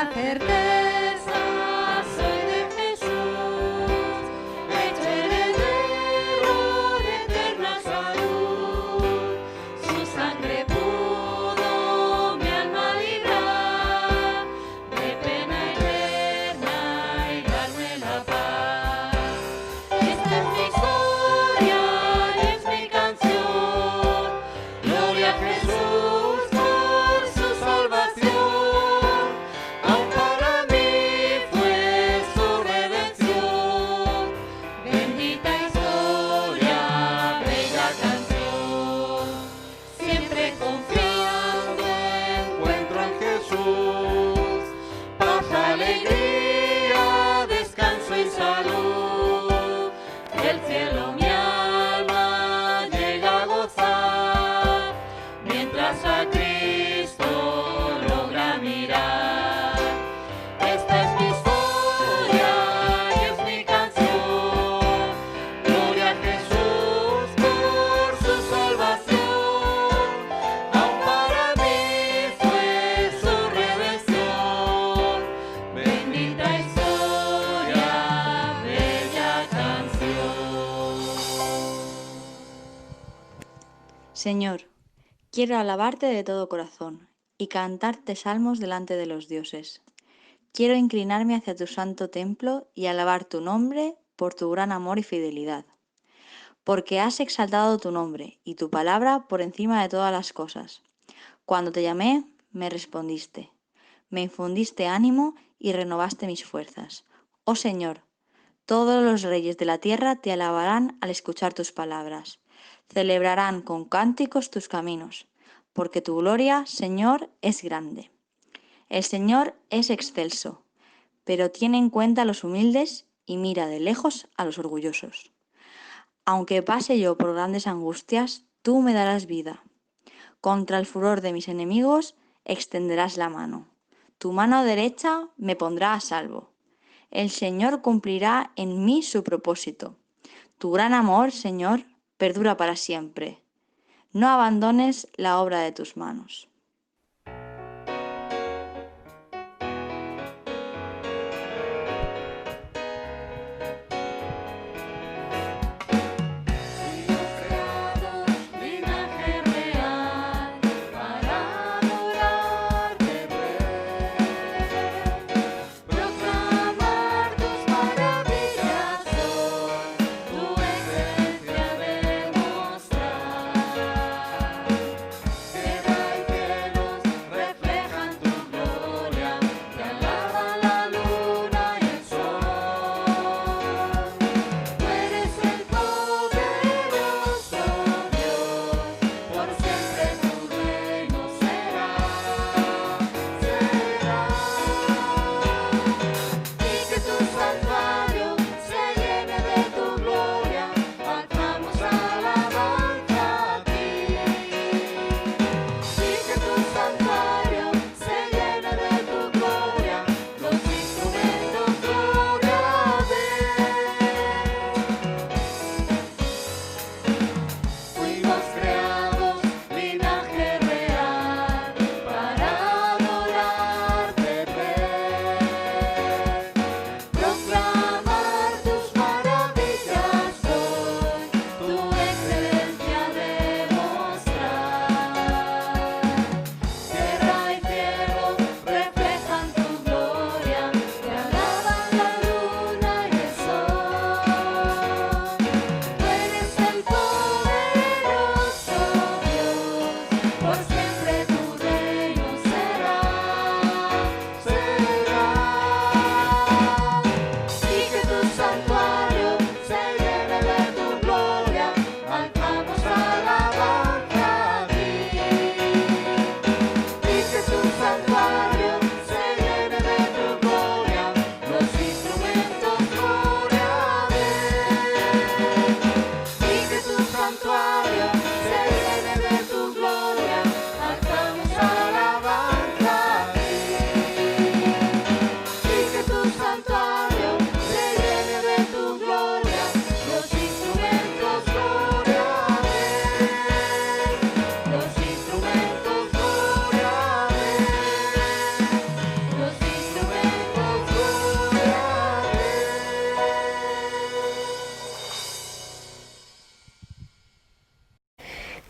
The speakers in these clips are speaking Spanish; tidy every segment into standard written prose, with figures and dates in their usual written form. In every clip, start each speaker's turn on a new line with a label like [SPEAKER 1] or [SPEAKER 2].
[SPEAKER 1] la certeza soy de Jesús, hecho heredero de eterna salud. Su sangre pudo mi alma librar de pena eterna y darme la paz. Esta es mi historia y es mi canción. Gloria a Jesús por su salvación. Aún para mí fue su redención. Bendita historia, bella canción. Siempre confiando encuentro en Jesús paz, alegría, descanso y salud. Del cielo mi alma llega a gozar mientras a Cristo logra mirar. Esta es mi historia y es mi canción. Gloria a Jesús por su salvación. Aún para mí fue su redención. Bendita historia, bella canción.
[SPEAKER 2] Señor, quiero alabarte de todo corazón y cantarte salmos delante de los dioses. Quiero inclinarme hacia tu santo templo y alabar tu nombre por tu gran amor y fidelidad. Porque has exaltado tu nombre y tu palabra por encima de todas las cosas. Cuando te llamé, me respondiste. Me infundiste ánimo y renovaste mis fuerzas. Oh Señor, todos los reyes de la tierra te alabarán al escuchar tus palabras. Celebrarán con cánticos tus caminos, porque tu gloria, Señor, es grande. El Señor es excelso, pero tiene en cuenta a los humildes y mira de lejos a los orgullosos. Aunque pase yo por grandes angustias, tú me darás vida. Contra el furor de mis enemigos extenderás la mano. Tu mano derecha me pondrá a salvo. El Señor cumplirá en mí su propósito. Tu gran amor, Señor, perdura para siempre. No abandones la obra de tus manos.
[SPEAKER 1] Linaje real para adorarte, proclamar tus maravillas hoy, tu esencia demostrar. Queda y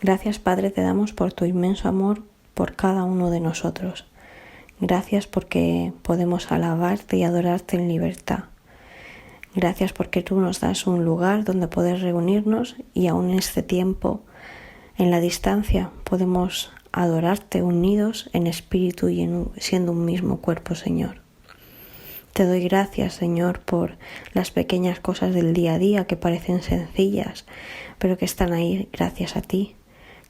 [SPEAKER 3] Gracias, Padre, te damos por tu inmenso amor por cada uno de nosotros. Gracias porque podemos alabarte y adorarte en libertad. Gracias porque tú nos das un lugar donde poder reunirnos y aún en este tiempo, en la distancia, podemos adorarte unidos en espíritu y siendo un mismo cuerpo, Señor. Te doy gracias, Señor, por las pequeñas cosas del día a día que parecen sencillas, pero que están ahí gracias a ti.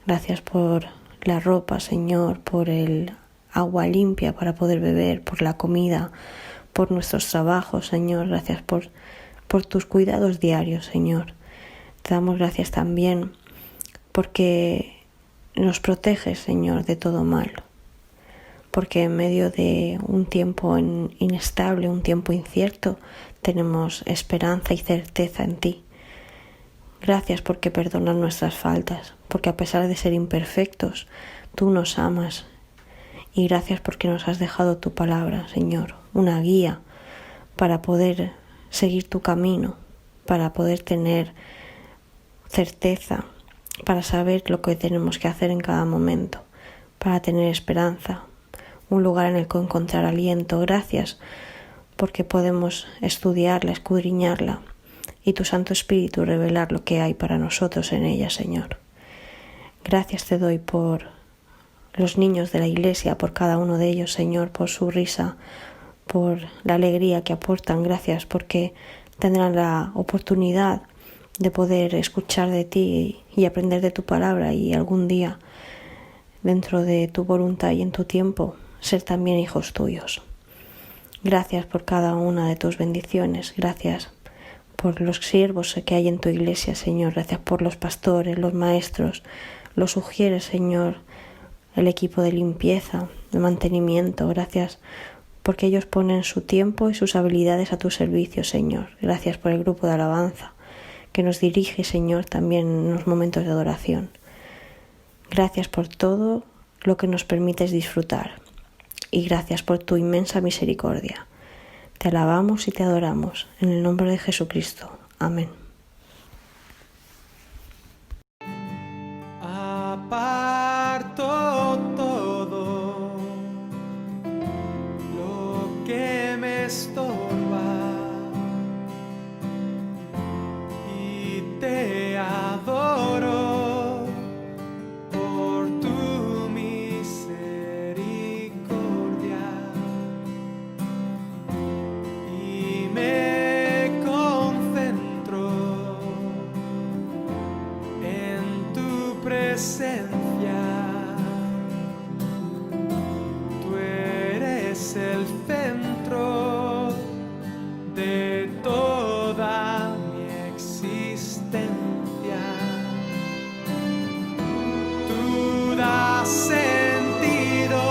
[SPEAKER 3] Gracias por la ropa, Señor, por el agua limpia para poder beber, por la comida, por nuestros trabajos, Señor. Gracias por tus cuidados diarios, Señor. Te damos gracias también porque nos proteges, Señor, de todo mal. Porque en medio de un tiempo inestable, un tiempo incierto, tenemos esperanza y certeza en ti. Gracias porque perdonas nuestras faltas, porque a pesar de ser imperfectos, tú nos amas. Y gracias porque nos has dejado tu palabra, Señor, una guía para poder seguir tu camino, para poder tener certeza, para saber lo que tenemos que hacer en cada momento, para tener esperanza, un lugar en el que encontrar aliento. Gracias porque podemos estudiarla, escudriñarla y tu Santo Espíritu revelar lo que hay para nosotros en ella, Señor. Gracias te doy por los niños de la Iglesia, por cada uno de ellos, Señor, por su risa, por la alegría que aportan. Gracias porque tendrán la oportunidad de poder escuchar de ti y aprender de tu palabra y algún día, dentro de tu voluntad y en tu tiempo, ser también hijos tuyos. Gracias por cada una de tus bendiciones. Gracias por los siervos que hay en tu iglesia, Señor. Gracias por los pastores, los maestros, los ujieres, Señor, el equipo de limpieza, de mantenimiento. Gracias porque ellos ponen su tiempo y sus habilidades a tu servicio, Señor. Gracias por el grupo de alabanza que nos dirige, Señor, también en los momentos de adoración. Gracias por todo lo que nos permites disfrutar y gracias por tu inmensa misericordia. Te alabamos y te adoramos en el nombre de Jesucristo. Amén.
[SPEAKER 4] Aparto todo lo que me estorba y te adoro por tu misericordia y me concentro en tu presencia. Tú eres el centro de toda mi existencia. Tú das sentido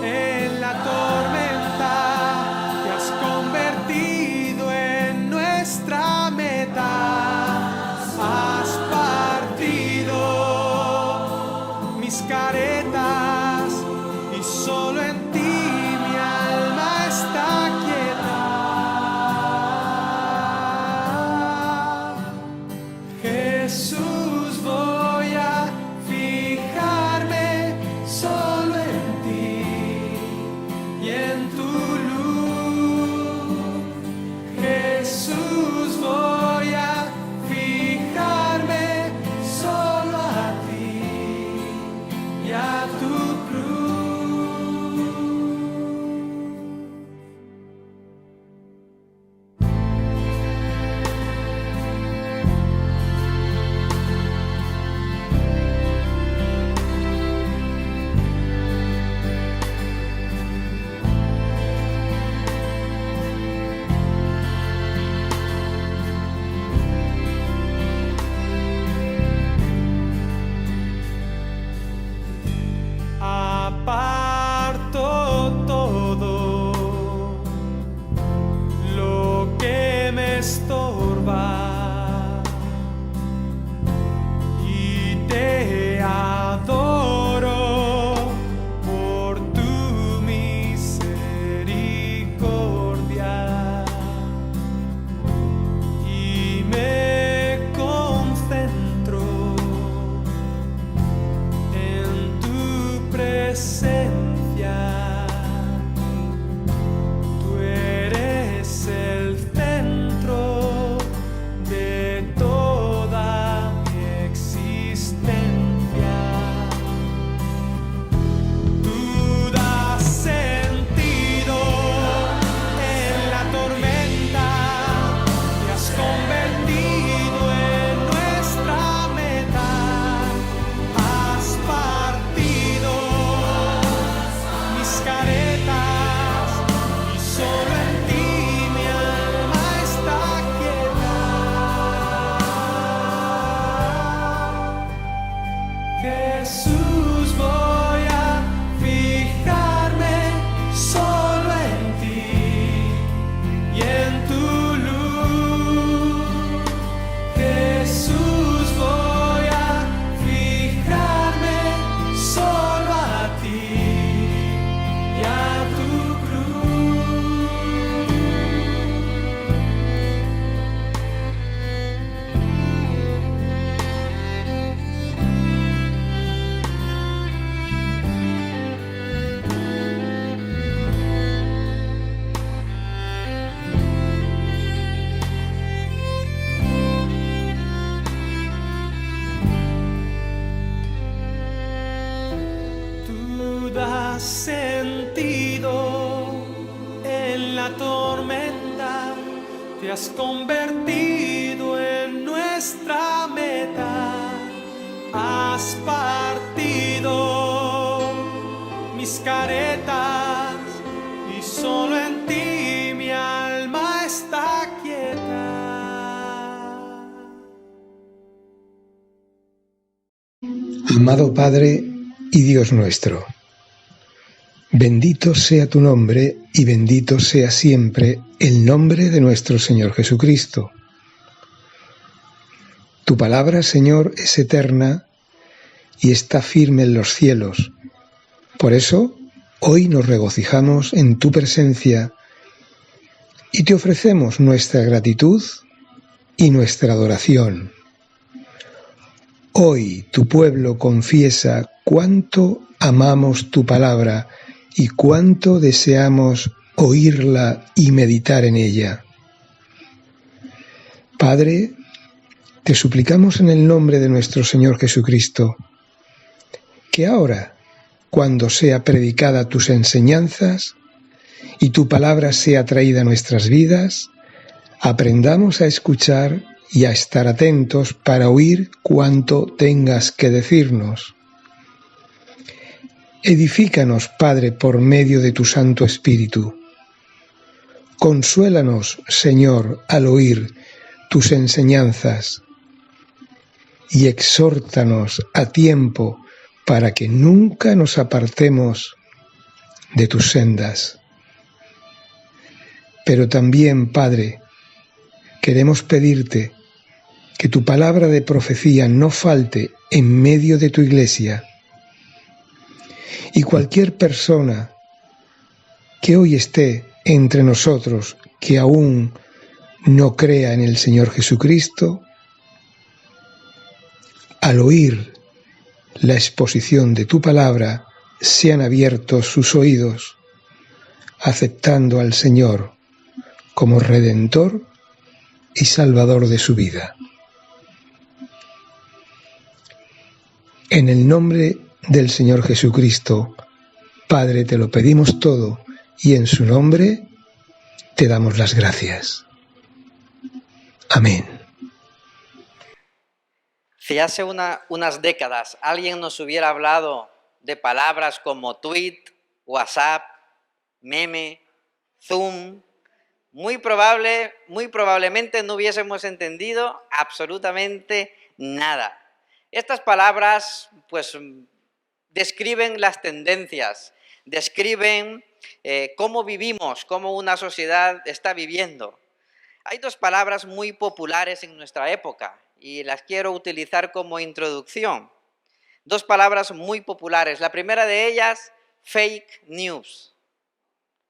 [SPEAKER 4] en la tormenta, te has convertido en nuestra meta. Has partido mis caretas y solo en ti mi alma está quieta. Jesús, voy a fijarme presencia. Tú eres el centro de toda mi existencia. Tú das sentido en la tormenta, te has convertido en nuestra meta, has partido mis caretas y solo en ti mi alma está quieta. Jesús, voy a fijarme solo en ti y en tu luz. Jesús, voy a fijarme solo a ti y a tu cruz. Tú das sentido en la tormenta, te has convertido en nuestra meta, has partido mis caretas y solo en ti mi alma está quieta.
[SPEAKER 5] Amado Padre y Dios nuestro, bendito sea tu nombre y bendito sea siempre el nombre de nuestro Señor Jesucristo. Tu palabra, Señor, es eterna y está firme en los cielos. Por eso, hoy nos regocijamos en tu presencia y te ofrecemos nuestra gratitud y nuestra adoración. Hoy tu pueblo confiesa cuánto amamos tu palabra y cuánto deseamos oírla y meditar en ella. Padre, te suplicamos en el nombre de nuestro Señor Jesucristo, que ahora, cuando sea predicada tus enseñanzas y tu palabra sea traída a nuestras vidas, aprendamos a escuchar y a estar atentos para oír cuanto tengas que decirnos. Edifícanos, Padre, por medio de tu Santo Espíritu. Consuélanos, Señor, al oír tus enseñanzas y exhórtanos a tiempo para que nunca nos apartemos de tus sendas. Pero también, Padre, queremos pedirte que tu palabra de profecía no falte en medio de tu iglesia. Y cualquier persona que hoy esté entre nosotros que aún no crea en el Señor Jesucristo, al oír la exposición de tu palabra, sean abiertos sus oídos, aceptando al Señor como Redentor y Salvador de su vida. En el nombre del Señor Jesucristo, Padre, te lo pedimos todo y en su nombre te damos las gracias. Amén.
[SPEAKER 6] Si hace unas décadas alguien nos hubiera hablado de palabras como tweet, WhatsApp, meme, Zoom, muy probablemente no hubiésemos entendido absolutamente nada. Estas palabras, pues, describen las tendencias, describen cómo vivimos, cómo una sociedad está viviendo. Hay dos palabras muy populares en nuestra época y las quiero utilizar como introducción. Dos palabras muy populares. La primera de ellas, fake news.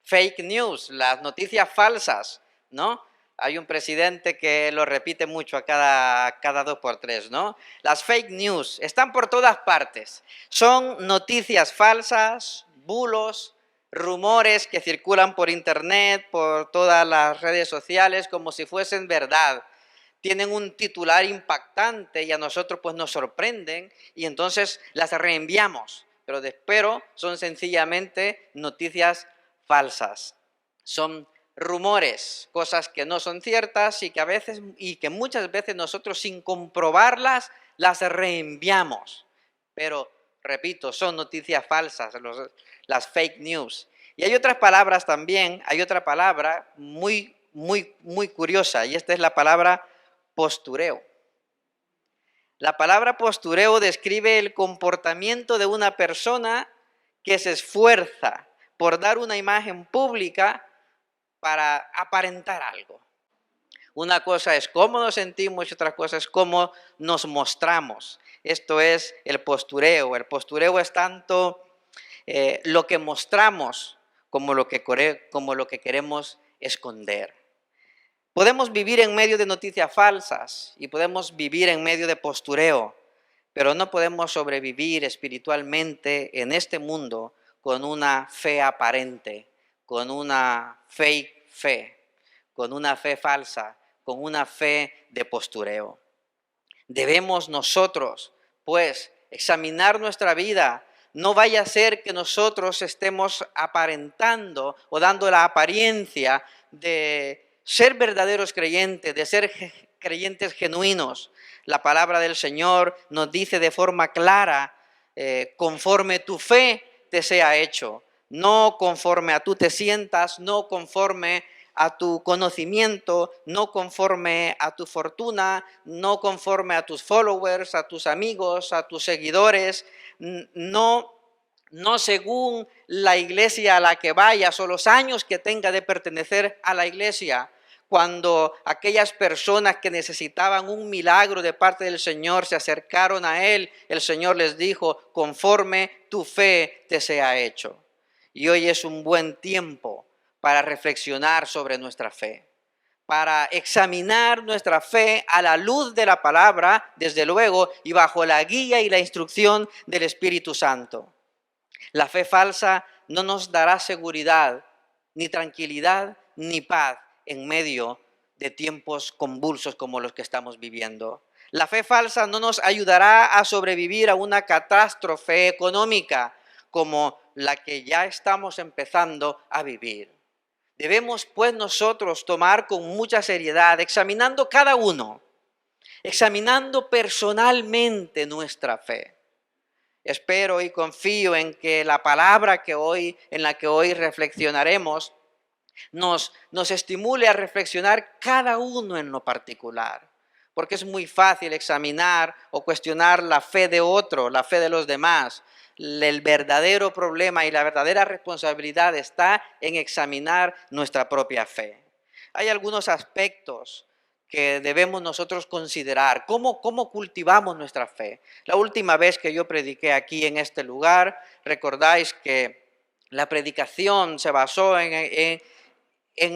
[SPEAKER 6] Fake news, las noticias falsas, ¿no? Hay un presidente que lo repite mucho a cada 2 por 3, ¿no? Las fake news están por todas partes. Son noticias falsas, bulos, rumores que circulan por internet, por todas las redes sociales, como si fuesen verdad. Tienen un titular impactante y a nosotros pues nos sorprenden y entonces las reenviamos. Pero son sencillamente noticias falsas. Son rumores, cosas que no son ciertas y que muchas veces nosotros sin comprobarlas las reenviamos. Pero, repito, son noticias falsas, las fake news. Y hay otras palabras también, hay otra palabra muy curiosa, y esta es la palabra postureo. La palabra postureo describe el comportamiento de una persona que se esfuerza por dar una imagen pública para aparentar algo. Una cosa es cómo nos sentimos y otra cosa es cómo nos mostramos. Esto es el postureo. El postureo es tanto lo que mostramos como lo que queremos esconder. Podemos vivir en medio de noticias falsas y podemos vivir en medio de postureo, pero no podemos sobrevivir espiritualmente en este mundo con una fe aparente, con una fake fe, con una fe falsa, con una fe de postureo. Debemos nosotros, pues, examinar nuestra vida. No vaya a ser que nosotros estemos aparentando o dando la apariencia de ser verdaderos creyentes, de ser creyentes genuinos. La palabra del Señor nos dice de forma clara, conforme tu fe te sea hecho, no conforme a tú te sientas, no conforme a tu conocimiento, no conforme a tu fortuna, no conforme a tus followers, a tus amigos, a tus seguidores, no según la iglesia a la que vayas o los años que tenga de pertenecer a la iglesia. Cuando aquellas personas que necesitaban un milagro de parte del Señor se acercaron a Él, el Señor les dijo, conforme tu fe te sea hecho. Y hoy es un buen tiempo para reflexionar sobre nuestra fe, para examinar nuestra fe a la luz de la palabra, desde luego, y bajo la guía y la instrucción del Espíritu Santo. La fe falsa no nos dará seguridad, ni tranquilidad, ni paz en medio de tiempos convulsos como los que estamos viviendo. La fe falsa no nos ayudará a sobrevivir a una catástrofe económica como la que ya estamos empezando a vivir. Debemos pues nosotros tomar con mucha seriedad, examinando cada uno, examinando personalmente nuestra fe. Espero y confío en que la palabra en la que hoy reflexionaremos nos estimule a reflexionar cada uno en lo particular, porque es muy fácil examinar o cuestionar la fe de otro, la fe de los demás. El verdadero problema y la verdadera responsabilidad está en examinar nuestra propia fe. Hay algunos aspectos que debemos nosotros considerar. ¿Cómo cultivamos nuestra fe? La última vez que yo prediqué aquí en este lugar, recordáis que la predicación se basó en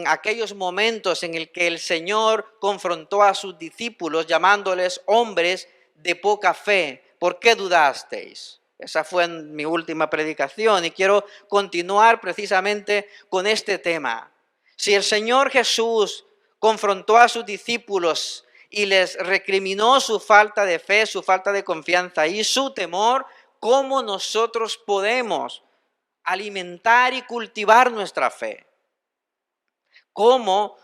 [SPEAKER 6] aquellos momentos en el que el Señor confrontó a sus discípulos llamándoles hombres de poca fe. ¿Por qué dudasteis? Esa fue mi última predicación y quiero continuar precisamente con este tema. Si el Señor Jesús confrontó a sus discípulos y les recriminó su falta de fe, su falta de confianza y su temor, ¿cómo nosotros podemos alimentar y cultivar nuestra fe? ¿Cómo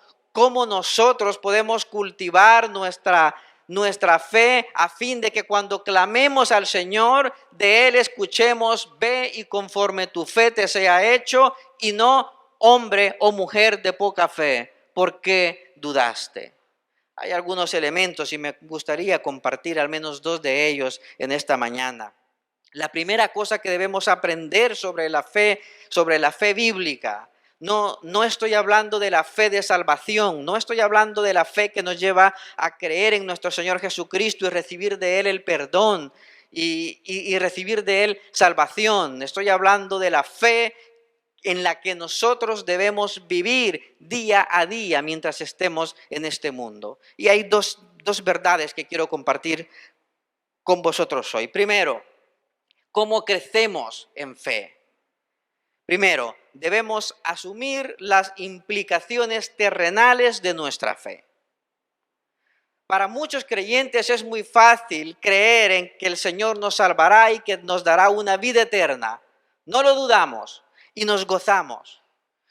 [SPEAKER 6] nosotros podemos cultivar nuestra fe a fin de que cuando clamemos al Señor, de Él escuchemos, ve y conforme tu fe te sea hecho, y no hombre o mujer de poca fe, ¿por qué dudaste? Hay algunos elementos y me gustaría compartir al menos 2 de ellos en esta mañana. La primera cosa que debemos aprender sobre la fe bíblica, no estoy hablando de la fe de salvación, no estoy hablando de la fe que nos lleva a creer en nuestro Señor Jesucristo y recibir de Él el perdón y recibir de Él salvación. Estoy hablando de la fe en la que nosotros debemos vivir día a día mientras estemos en este mundo. Y hay dos verdades que quiero compartir con vosotros hoy. Primero, ¿cómo crecemos en fe? Primero, debemos asumir las implicaciones terrenales de nuestra fe. Para muchos creyentes es muy fácil creer en que el Señor nos salvará y que nos dará una vida eterna. No lo dudamos y nos gozamos.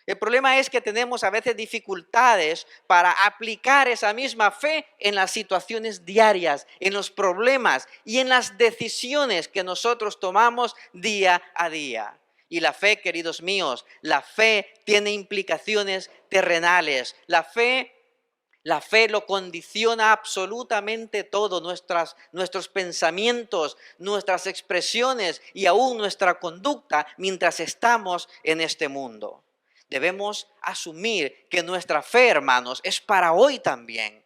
[SPEAKER 6] El problema es que tenemos a veces dificultades para aplicar esa misma fe en las situaciones diarias, en los problemas y en las decisiones que nosotros tomamos día a día. Y la fe, queridos míos, la fe tiene implicaciones terrenales. La fe lo condiciona absolutamente todo, nuestros pensamientos, nuestras expresiones y aún nuestra conducta mientras estamos en este mundo. Debemos asumir que nuestra fe, hermanos, es para hoy también.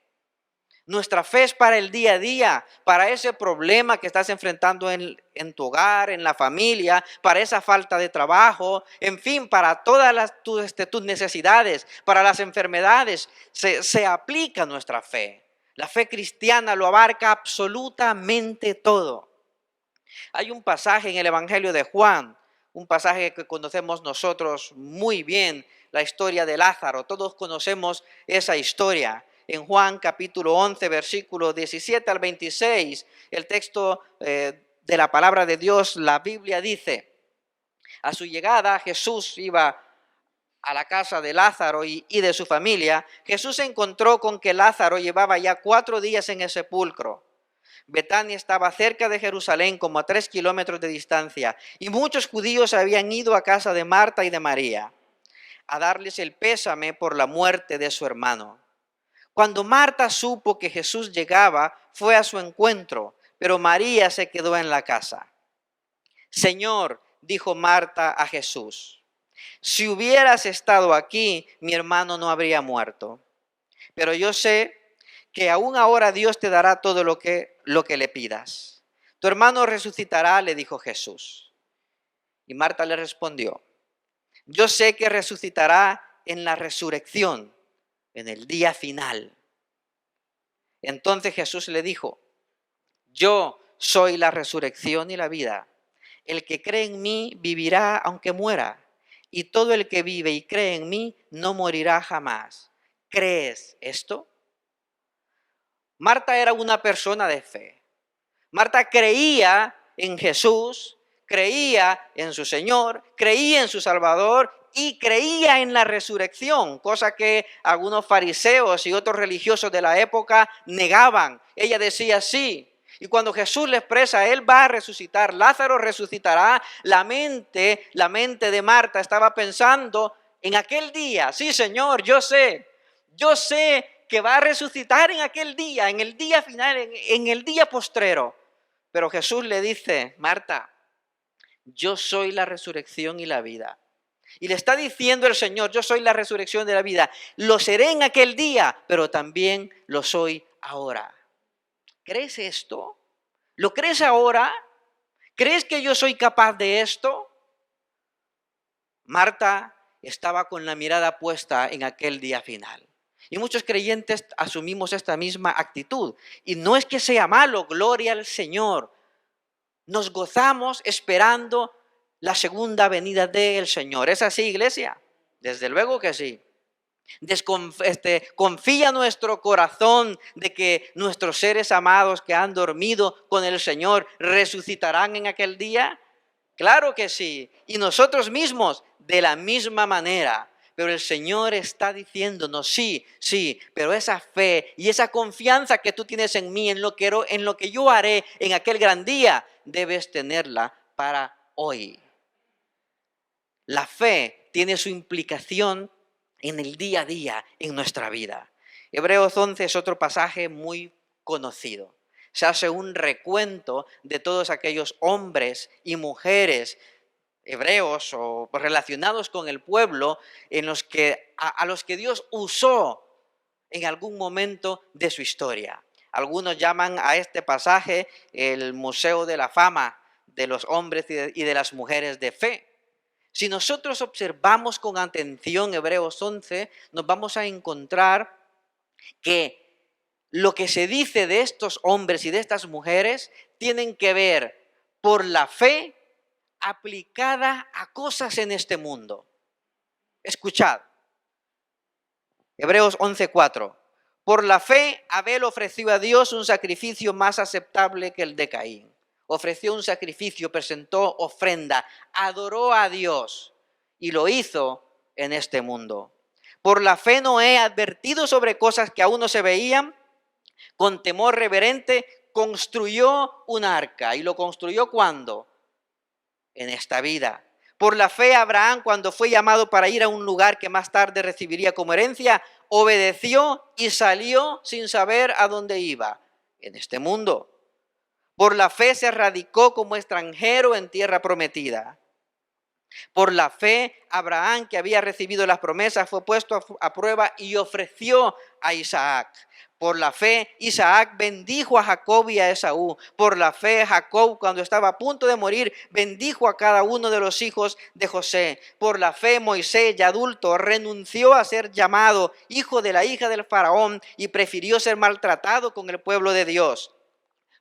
[SPEAKER 6] Nuestra fe es para el día a día, para ese problema que estás enfrentando en tu hogar, en la familia, para esa falta de trabajo, en fin, para todas tus necesidades, para las enfermedades, se aplica nuestra fe. La fe cristiana lo abarca absolutamente todo. Hay un pasaje en el Evangelio de Juan, un pasaje que conocemos nosotros muy bien, la historia de Lázaro. Todos conocemos esa historia. En Juan capítulo 11, versículo 17 al 26, el texto de la palabra de Dios, la Biblia dice: a su llegada Jesús iba a la casa de Lázaro y de su familia. Jesús se encontró con que Lázaro llevaba ya 4 días en el sepulcro. Betania estaba cerca de Jerusalén, como a 3 kilómetros de distancia, y muchos judíos habían ido a casa de Marta y de María a darles el pésame por la muerte de su hermano. Cuando Marta supo que Jesús llegaba, fue a su encuentro, pero María se quedó en la casa. Señor, dijo Marta a Jesús, si hubieras estado aquí, mi hermano no habría muerto. Pero yo sé que aún ahora Dios te dará todo lo que le pidas. Tu hermano resucitará, le dijo Jesús. Y Marta le respondió, yo sé que resucitará en la resurrección, en el día final. Entonces Jesús le dijo, yo soy la resurrección y la vida. El que cree en mí vivirá aunque muera, y todo el que vive y cree en mí no morirá jamás. ¿Crees esto? Marta era una persona de fe. Marta creía en Jesús, creía en su Señor, creía en su Salvador y creía en la resurrección, cosa que algunos fariseos y otros religiosos de la época negaban. Ella decía sí. Y cuando Jesús le expresa, Él va a resucitar, Lázaro resucitará, la mente de Marta estaba pensando en aquel día. Sí, Señor, yo sé que va a resucitar en aquel día, en el día final, en el día postrero. Pero Jesús le dice, Marta, yo soy la resurrección y la vida. Y le está diciendo el Señor, yo soy la resurrección de la vida. Lo seré en aquel día, pero también lo soy ahora. ¿Crees esto? ¿Lo crees ahora? ¿Crees que yo soy capaz de esto? Marta estaba con la mirada puesta en aquel día final. Y muchos creyentes asumimos esta misma actitud. Y no es que sea malo, gloria al Señor. Nos gozamos esperando la segunda venida del Señor. ¿Es así, iglesia? Desde luego que sí. Confía nuestro corazón de que nuestros seres amados que han dormido con el Señor resucitarán en aquel día. Claro que sí. Y nosotros mismos de la misma manera. Pero el Señor está diciéndonos, sí, pero esa fe y esa confianza que tú tienes en mí, en lo que yo haré en aquel gran día, debes tenerla para hoy. La fe tiene su implicación en el día a día, en nuestra vida. Hebreos 11 es otro pasaje muy conocido. Se hace un recuento de todos aquellos hombres y mujeres hebreos o relacionados con el pueblo a los que Dios usó en algún momento de su historia. Algunos llaman a este pasaje el Museo de la Fama de los hombres y de las mujeres de fe. Si nosotros observamos con atención Hebreos 11, nos vamos a encontrar que lo que se dice de estos hombres y de estas mujeres tienen que ver por la fe aplicada a cosas en este mundo. Escuchad, Hebreos 11:4. Por la fe, Abel ofreció a Dios un sacrificio más aceptable que el de Caín. Ofreció un sacrificio, presentó ofrenda, adoró a Dios y lo hizo en este mundo. Por la fe, Noé, advertido sobre cosas que aún no se veían, con temor reverente, construyó un arca. ¿Y lo construyó cuándo? En esta vida. Por la fe, Abraham, cuando fue llamado para ir a un lugar que más tarde recibiría como herencia, obedeció y salió sin saber a dónde iba, en este mundo. Por la fe se radicó como extranjero en tierra prometida. Por la fe, Abraham, que había recibido las promesas, fue puesto a prueba y ofreció a Isaac. Por la fe, Isaac bendijo a Jacob y a Esaú. Por la fe, Jacob, cuando estaba a punto de morir, bendijo a cada uno de los hijos de José. Por la fe, Moisés, ya adulto, renunció a ser llamado hijo de la hija del faraón y prefirió ser maltratado con el pueblo de Dios.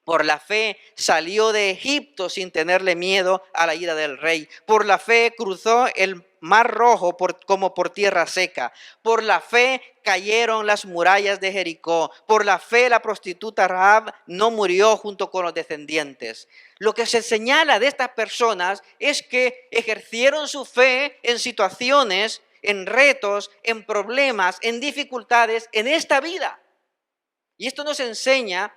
[SPEAKER 6] Por la fe salió de Egipto sin tenerle miedo a la ira del rey. Por la fe cruzó el mar rojo como por tierra seca. Por la fe cayeron las murallas de Jericó. Por la fe la prostituta Rahab no murió junto con los descendientes. Lo que se señala de estas personas es que ejercieron su fe en situaciones, en retos, en problemas, en dificultades en esta vida. Y esto nos enseña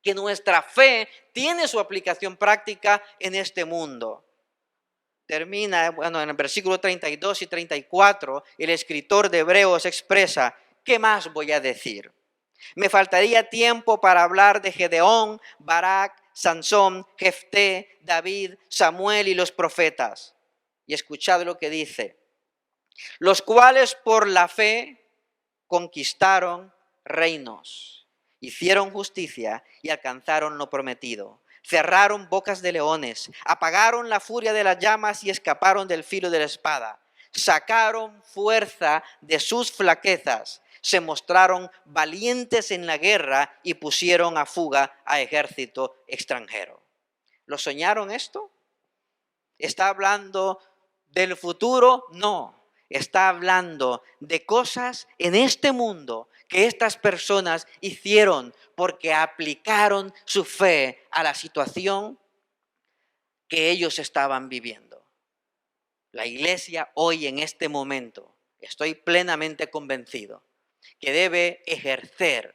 [SPEAKER 6] que nuestra fe tiene su aplicación práctica en este mundo. Termina, en el versículo 32 y 34, el escritor de Hebreos expresa, ¿qué más voy a decir? Me faltaría tiempo para hablar de Gedeón, Barak, Sansón, Jefté, David, Samuel y los profetas. Y escuchad lo que dice, los cuales por la fe conquistaron reinos. Hicieron justicia y alcanzaron lo prometido. Cerraron bocas de leones, apagaron la furia de las llamas y escaparon del filo de la espada. Sacaron fuerza de sus flaquezas, se mostraron valientes en la guerra y pusieron a fuga a ejército extranjero. ¿Lo soñaron esto? ¿Está hablando del futuro? No. Está hablando de cosas en este mundo que estas personas hicieron porque aplicaron su fe a la situación que ellos estaban viviendo. La iglesia hoy en este momento, estoy plenamente convencido, que debe ejercer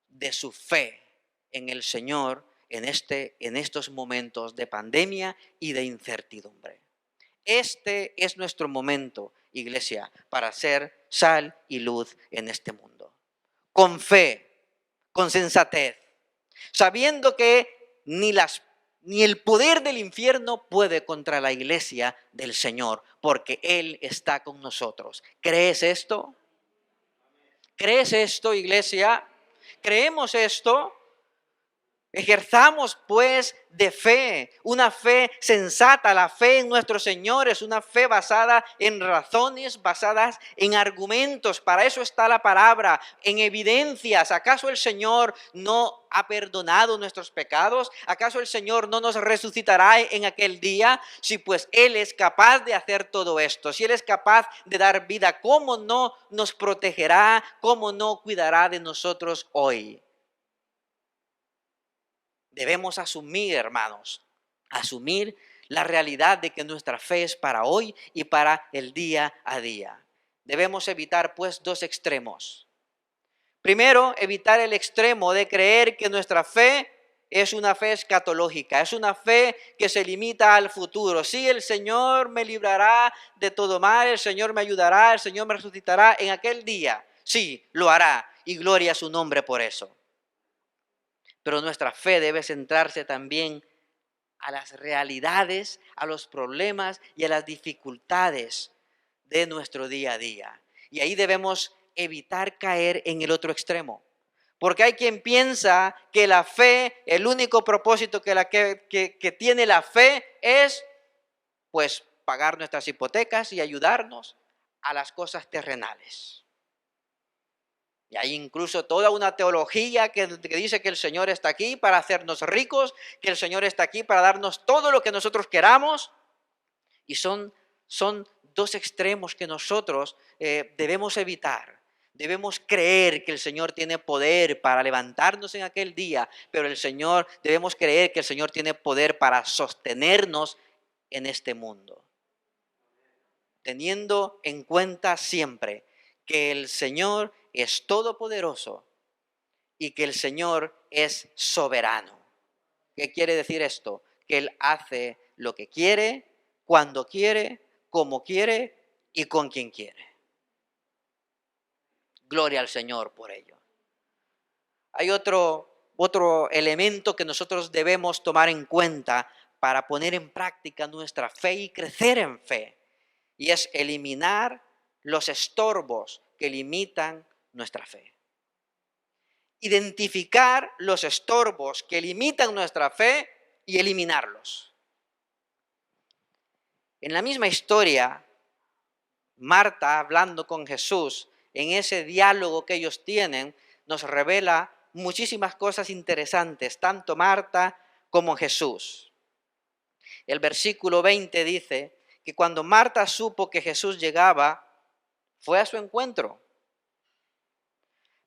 [SPEAKER 6] de su fe en el Señor en estos momentos de pandemia y de incertidumbre. Este es nuestro momento, iglesia, para ser sal y luz en este mundo. Con fe, con sensatez, sabiendo que ni el poder del infierno puede contra la iglesia del Señor, porque Él está con nosotros. ¿Crees esto? ¿Crees esto, iglesia? ¿Creemos esto? Ejerzamos pues de fe, una fe sensata. La fe en nuestro Señor es una fe basada en razones, basadas en argumentos. Para eso está la palabra, en evidencias. ¿Acaso el Señor no ha perdonado nuestros pecados? ¿Acaso el Señor no nos resucitará en aquel día? Si pues Él es capaz de hacer todo esto, si Él es capaz de dar vida, ¿cómo no nos protegerá? ¿Cómo no cuidará de nosotros hoy? Debemos asumir, hermanos, asumir la realidad de que nuestra fe es para hoy y para el día a día. Debemos evitar, pues, dos extremos. Primero, evitar el extremo de creer que nuestra fe es una fe escatológica, es una fe que se limita al futuro. Sí, el Señor me librará de todo mal, el Señor me ayudará, el Señor me resucitará en aquel día. Sí, lo hará y gloria a su nombre por eso. Pero nuestra fe debe centrarse también a las realidades, a los problemas y a las dificultades de nuestro día a día. Y ahí debemos evitar caer en el otro extremo. Porque hay quien piensa que la fe, el único propósito que tiene la fe es, pues, pagar nuestras hipotecas y ayudarnos a las cosas terrenales. Y hay incluso toda una teología que dice que el Señor está aquí para hacernos ricos, que el Señor está aquí para darnos todo lo que nosotros queramos. Y son dos extremos que nosotros debemos evitar. Debemos creer que el Señor tiene poder para levantarnos en aquel día, pero debemos creer que el Señor tiene poder para sostenernos en este mundo. Teniendo en cuenta siempre que el Señor es todopoderoso y que el Señor es soberano. ¿Qué quiere decir esto? Que Él hace lo que quiere, cuando quiere, como quiere y con quien quiere. Gloria al Señor por ello. Hay otro elemento que nosotros debemos tomar en cuenta para poner en práctica nuestra fe y crecer en fe, y es eliminar los estorbos que limitan nuestra fe. Identificar los estorbos que limitan nuestra fe y eliminarlos. En la misma historia, Marta, hablando con Jesús, en ese diálogo que ellos tienen, nos revela muchísimas cosas interesantes, tanto Marta como Jesús. El versículo 20 dice que cuando Marta supo que Jesús llegaba, fue a su encuentro.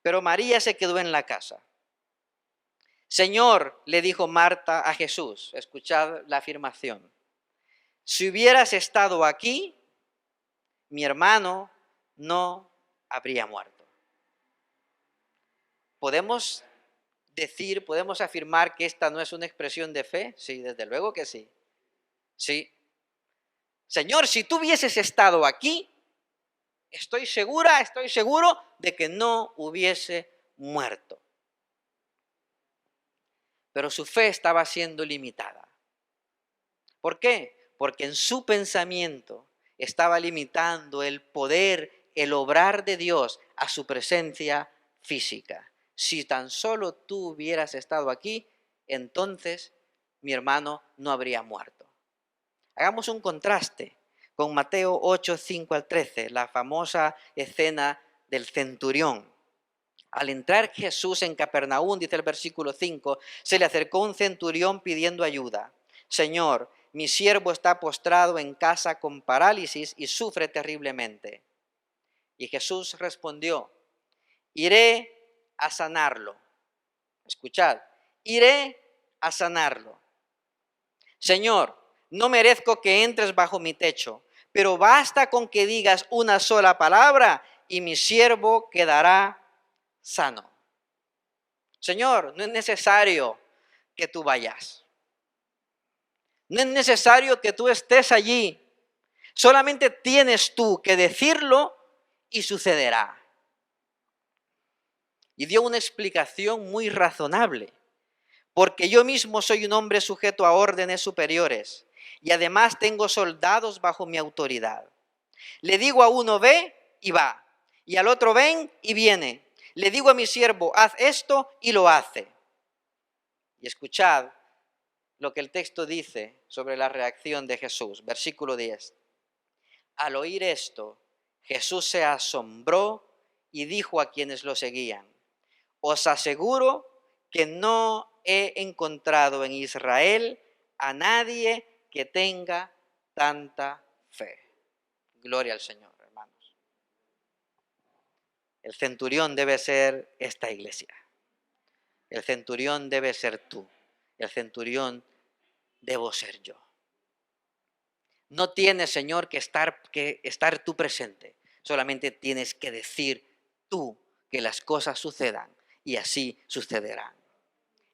[SPEAKER 6] Pero María se quedó en la casa. Señor, le dijo Marta a Jesús, escuchad la afirmación, si hubieras estado aquí, mi hermano no habría muerto. ¿Podemos afirmar que esta no es una expresión de fe? Sí, desde luego que sí. Sí. Señor, si tú hubieses estado aquí, estoy seguro de que no hubiese muerto. Pero su fe estaba siendo limitada. ¿Por qué? Porque en su pensamiento estaba limitando el poder, el obrar de Dios a su presencia física. Si tan solo tú hubieras estado aquí, entonces mi hermano no habría muerto. Hagamos un contraste con Mateo 8, 5 al 13, la famosa escena del centurión. Al entrar Jesús en Capernaum, dice el versículo 5, se le acercó un centurión pidiendo ayuda. Señor, mi siervo está postrado en casa con parálisis y sufre terriblemente. Y Jesús respondió, iré a sanarlo. Escuchad, iré a sanarlo. Señor, no merezco que entres bajo mi techo, pero basta con que digas una sola palabra y mi siervo quedará sano. Señor, no es necesario que tú vayas. No es necesario que tú estés allí. Solamente tienes tú que decirlo y sucederá. Y dio una explicación muy razonable. Porque yo mismo soy un hombre sujeto a órdenes superiores y además tengo soldados bajo mi autoridad. Le digo a uno, ve y va, y al otro, ven y viene. Le digo a mi siervo, haz esto y lo hace. Y escuchad lo que el texto dice sobre la reacción de Jesús. Versículo 10. Al oír esto, Jesús se asombró y dijo a quienes lo seguían, os aseguro que no he encontrado en Israel a nadie que tenga tanta fe. Gloria al Señor, hermanos. El centurión debe ser esta iglesia. El centurión debe ser tú. El centurión debo ser yo. No tienes, Señor, que estar tú presente. Solamente tienes que decir tú que las cosas sucedan y así sucederán.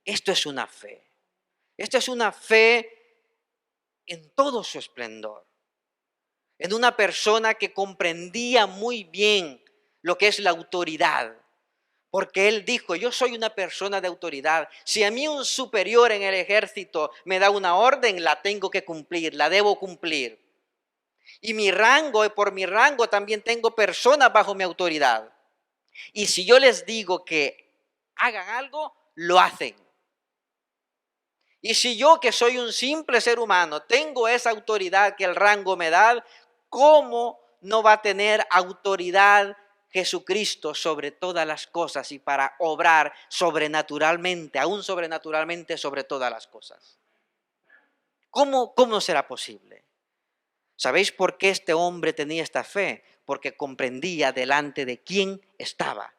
[SPEAKER 6] Esto es una fe. Esto es una fe en todo su esplendor. En una persona que comprendía muy bien lo que es la autoridad. Porque él dijo, yo soy una persona de autoridad. Si a mí un superior en el ejército me da una orden, la tengo que cumplir, la debo cumplir. Y por mi rango también tengo personas bajo mi autoridad. Y si yo les digo que hagan algo, lo hacen. Y si yo, que soy un simple ser humano, tengo esa autoridad que el rango me da, ¿cómo no va a tener autoridad Jesucristo sobre todas las cosas y para obrar sobrenaturalmente, aún sobrenaturalmente sobre todas las cosas? ¿Cómo será posible? ¿Sabéis por qué este hombre tenía esta fe? Porque comprendía delante de quién estaba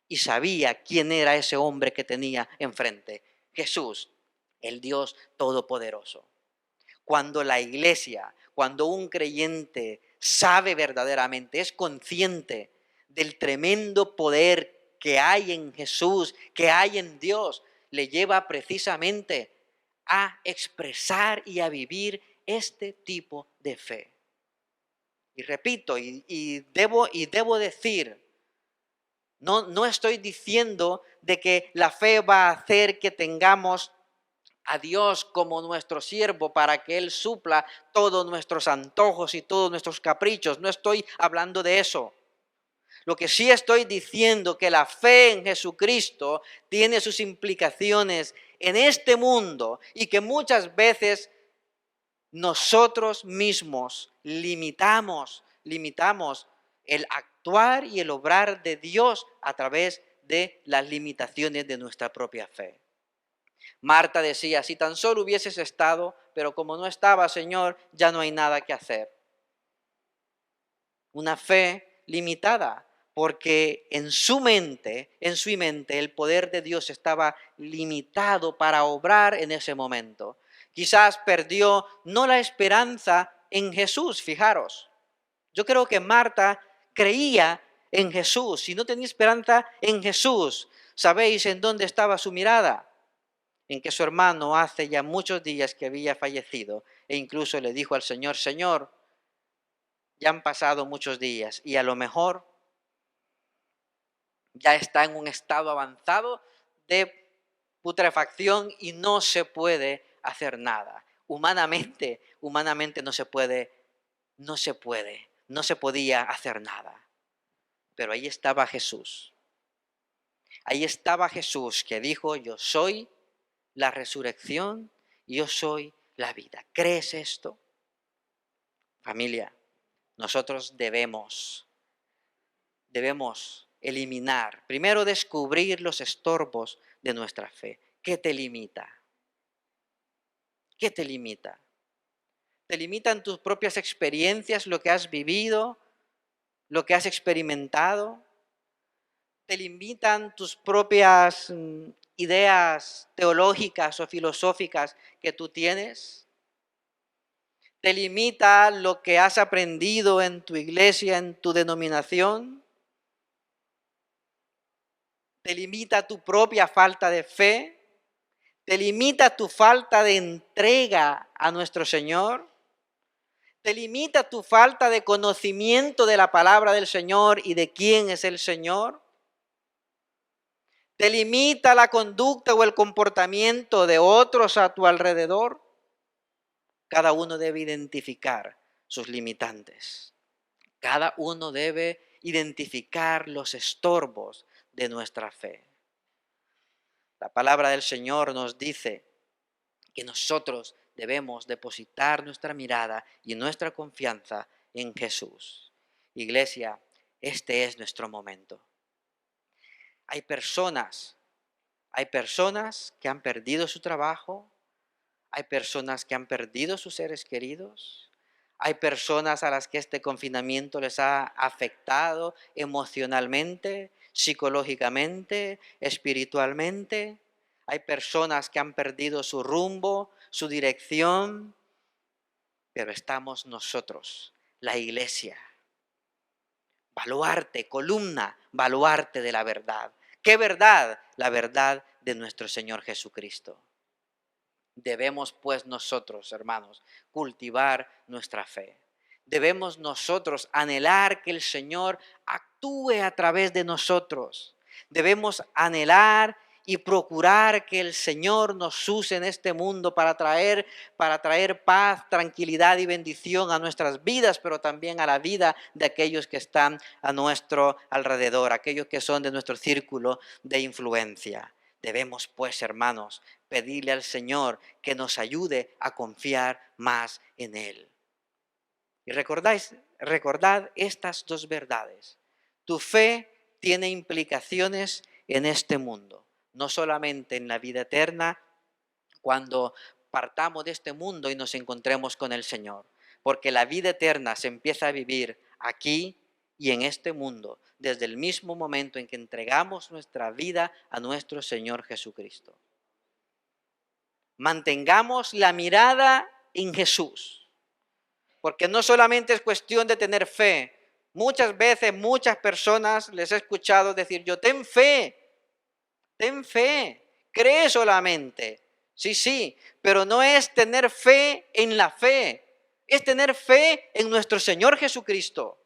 [SPEAKER 6] y sabía quién era ese hombre que tenía enfrente. Jesús, el Dios Todopoderoso. Cuando la iglesia, cuando un creyente sabe verdaderamente, es consciente del tremendo poder que hay en Jesús, que hay en Dios, le lleva precisamente a expresar y a vivir este tipo de fe. Y repito, y debo decir, no estoy diciendo de que la fe va a hacer que tengamos a Dios como nuestro siervo para que Él supla todos nuestros antojos y todos nuestros caprichos. No estoy hablando de eso. Lo que sí estoy diciendo que la fe en Jesucristo tiene sus implicaciones en este mundo y que muchas veces nosotros mismos limitamos el actuar y el obrar de Dios a través de las limitaciones de nuestra propia fe. Marta decía, si tan solo hubieses estado, pero como no estaba, Señor, ya no hay nada que hacer. Una fe limitada, porque en su mente, el poder de Dios estaba limitado para obrar en ese momento. Quizás perdió no la esperanza en Jesús, fijaros. Yo creo que Marta creía en Jesús y no tenía esperanza en Jesús. ¿Sabéis en dónde estaba su mirada? En que su hermano hace ya muchos días que había fallecido e incluso le dijo al Señor, Señor, ya han pasado muchos días y a lo mejor ya está en un estado avanzado de putrefacción y no se puede hacer nada. Humanamente no se podía hacer nada. Pero ahí estaba Jesús. Ahí estaba Jesús que dijo, yo soy la resurrección, yo soy la vida. ¿Crees esto? Familia, nosotros debemos eliminar, primero descubrir los estorbos de nuestra fe. ¿Qué te limita? ¿Qué te limita? ¿Te limitan tus propias experiencias, lo que has vivido, lo que has experimentado? ¿Te limitan tus propias ideas teológicas o filosóficas que tú tienes? ¿Te limita lo que has aprendido en tu iglesia, en tu denominación? ¿Te limita tu propia falta de fe? ¿Te limita tu falta de entrega a nuestro Señor? ¿Te limita tu falta de conocimiento de la palabra del Señor y de quién es el Señor? ¿Te limita la conducta o el comportamiento de otros a tu alrededor? Cada uno debe identificar sus limitantes. Cada uno debe identificar los estorbos de nuestra fe. La palabra del Señor nos dice que nosotros debemos depositar nuestra mirada y nuestra confianza en Jesús. Iglesia, este es nuestro momento. Hay personas que han perdido su trabajo, hay personas que han perdido sus seres queridos, hay personas a las que este confinamiento les ha afectado emocionalmente, psicológicamente, espiritualmente. Hay personas que han perdido su rumbo, su dirección, pero estamos nosotros, la iglesia, baluarte, columna, baluarte de la verdad. ¿Qué verdad? La verdad de nuestro Señor Jesucristo. Debemos pues nosotros, hermanos, cultivar nuestra fe. Debemos nosotros anhelar que el Señor actúe a través de nosotros. Debemos anhelar y procurar que el Señor nos use en este mundo para traer paz, tranquilidad y bendición a nuestras vidas, pero también a la vida de aquellos que están a nuestro alrededor, aquellos que son de nuestro círculo de influencia. Debemos pues, hermanos, pedirle al Señor que nos ayude a confiar más en Él. Y recordad estas dos verdades. Tu fe tiene implicaciones en este mundo, no solamente en la vida eterna, cuando partamos de este mundo y nos encontremos con el Señor, porque la vida eterna se empieza a vivir aquí y en este mundo, desde el mismo momento en que entregamos nuestra vida a nuestro Señor Jesucristo. Mantengamos la mirada en Jesús, porque no solamente es cuestión de tener fe. Muchas veces, muchas personas les he escuchado decir yo, ten fe, cree solamente. Sí, pero no es tener fe en la fe, es tener fe en nuestro Señor Jesucristo.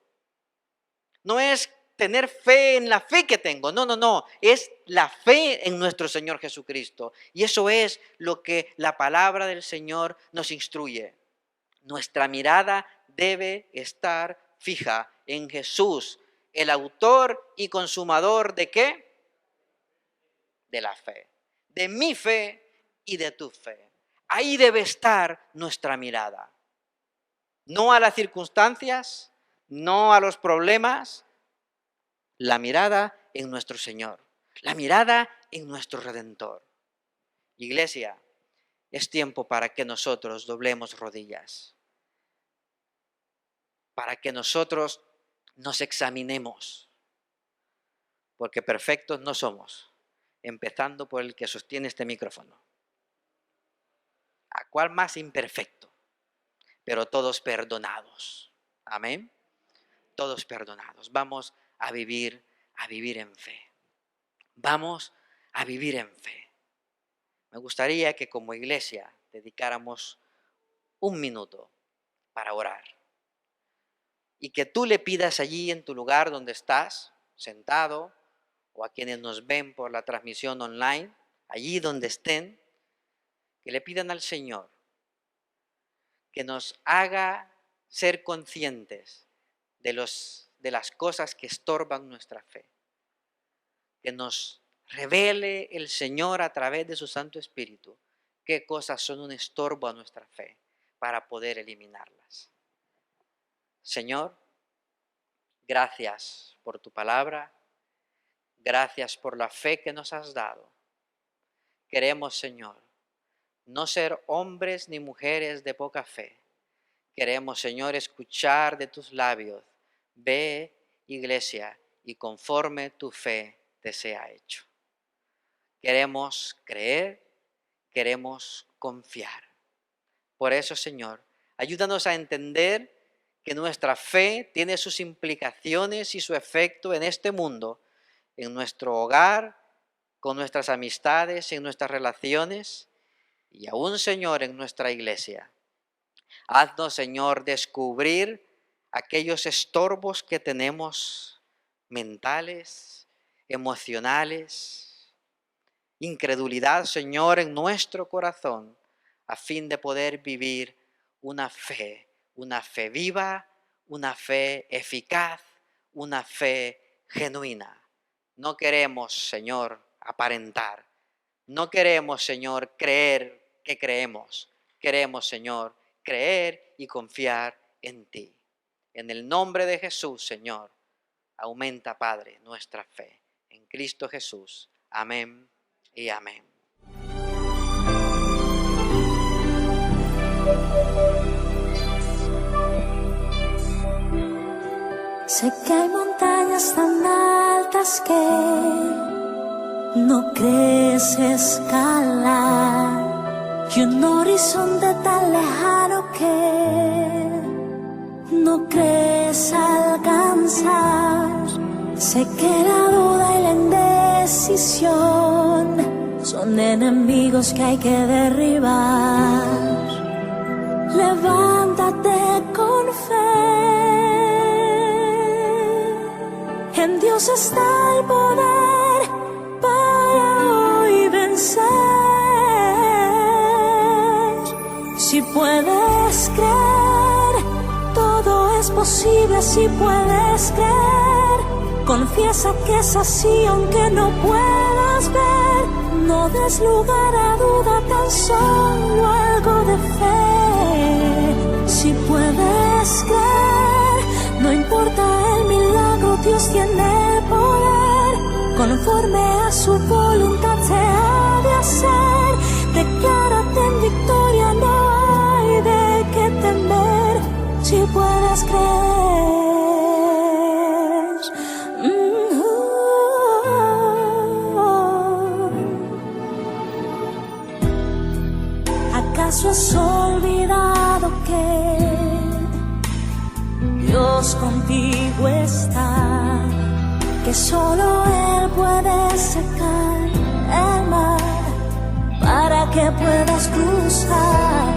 [SPEAKER 6] No es tener fe en la fe que tengo, no, es la fe en nuestro Señor Jesucristo. Y eso es lo que la palabra del Señor nos instruye. Nuestra mirada debe estar fija en Jesús, el autor y consumador ¿de qué? De la fe, de mi fe y de tu fe. Ahí debe estar nuestra mirada. No a las circunstancias, no a los problemas, la mirada en nuestro Señor, la mirada en nuestro Redentor. Iglesia, es tiempo para que nosotros doblemos rodillas, para que nosotros nos examinemos, porque perfectos no somos, empezando por el que sostiene este micrófono. ¿A cuál más imperfecto? Pero todos perdonados. Amén. Todos perdonados. Vamos a vivir en fe. Vamos a vivir en fe. Me gustaría que como iglesia dedicáramos un minuto para orar. Y que tú le pidas allí en tu lugar donde estás, sentado, o a quienes nos ven por la transmisión online, allí donde estén, que le pidan al Señor que nos haga ser conscientes de las cosas que estorban nuestra fe. Que nos revele el Señor a través de su Santo Espíritu qué cosas son un estorbo a nuestra fe para poder eliminarlas. Señor, gracias por tu palabra, gracias por la fe que nos has dado. Queremos, Señor, no ser hombres ni mujeres de poca fe. Queremos, Señor, escuchar de tus labios, ve, iglesia, y conforme tu fe te sea hecho. Queremos creer, queremos confiar. Por eso, Señor, ayúdanos a entender que nuestra fe tiene sus implicaciones y su efecto en este mundo, en nuestro hogar, con nuestras amistades, en nuestras relaciones y aún, Señor, en nuestra iglesia. Haznos, Señor, descubrir aquellos estorbos que tenemos mentales, emocionales, incredulidad, Señor, en nuestro corazón, a fin de poder vivir una fe viva, una fe eficaz, una fe genuina. No queremos, Señor, aparentar. No queremos, Señor, creer que creemos. Queremos, Señor, creer y confiar en ti. En el nombre de Jesús, Señor, aumenta, Padre, nuestra fe. En Cristo Jesús. Amén y amén.
[SPEAKER 1] Sé que hay montañas tan altas que no crees escalar y un horizonte tan lejano que no crees alcanzar. Sé que la duda y la indecisión son enemigos que hay que derribar. Levántate con fe. En Dios está el poder para hoy vencer. Si puedes creer, todo es posible. Si puedes creer, confiesa que es así aunque no puedas ver.
[SPEAKER 7] No des lugar a duda, tan solo algo de fe. Si puedes creer, no importa el milagro, Dios tiene el poder. Conforme a su voluntad se ha de hacer. Declárate en victoria, no hay de qué temer. Si puedes creer. ¿Acaso has olvidado que Dios contigo está? Que solo Él puede secar el mar para que puedas cruzar.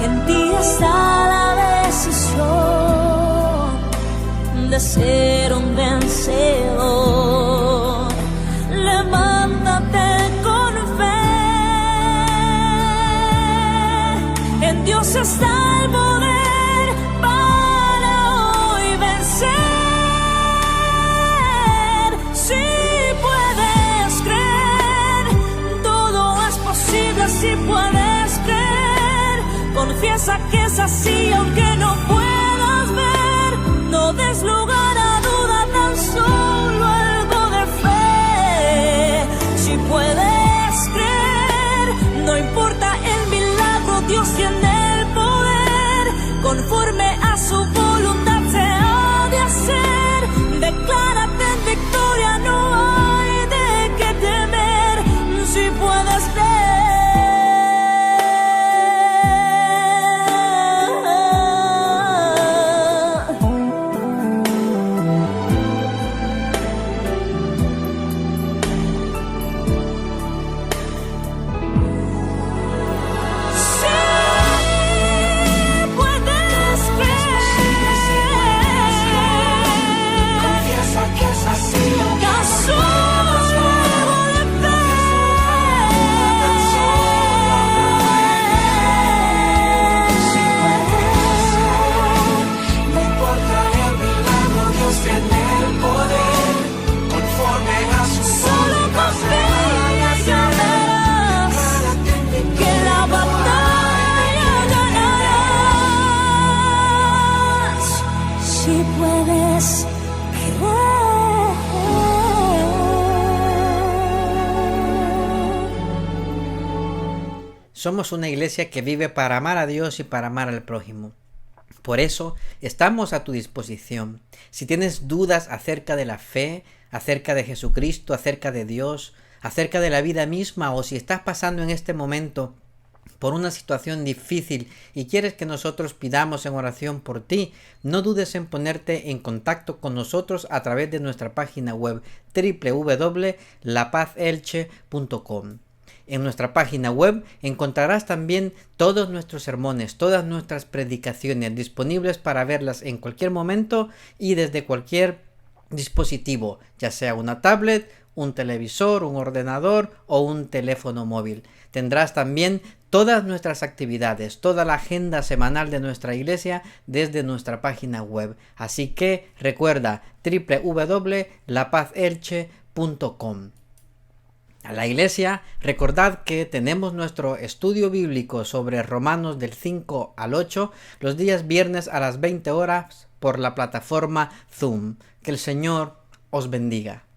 [SPEAKER 7] En ti está la decisión de ser un vencedor. Levántate con fe. En Dios está el poder para hoy vencer. Si puedes creer, todo es posible. Si puedes creer, confiesa que es así, aunque no puedas ver. No des lugar a duda, tan solo algo de fe. Si puedes creer, no importa el milagro, Dios tiene el poder. Conforme a su voluntad se ha de hacer. Declárate en victoria, no hay de qué temer. Si puedes creer.
[SPEAKER 6] Somos una iglesia que vive para amar a Dios y para amar al prójimo. Por eso estamos a tu disposición. Si tienes dudas acerca de la fe, acerca de Jesucristo, acerca de Dios, acerca de la vida misma, o si estás pasando en este momento por una situación difícil y quieres que nosotros pidamos en oración por ti, no dudes en ponerte en contacto con nosotros a través de nuestra página web www.lapazelche.com. En nuestra página web encontrarás también todos nuestros sermones, todas nuestras predicaciones disponibles para verlas en cualquier momento y desde cualquier dispositivo, ya sea una tablet, un televisor, un ordenador o un teléfono móvil. Tendrás también todas nuestras actividades, toda la agenda semanal de nuestra iglesia desde nuestra página web. Así que recuerda www.lapazelche.com. A la iglesia, recordad que tenemos nuestro estudio bíblico sobre Romanos del 5 al 8 los días viernes a las 20 horas por la plataforma Zoom. Que el Señor os bendiga.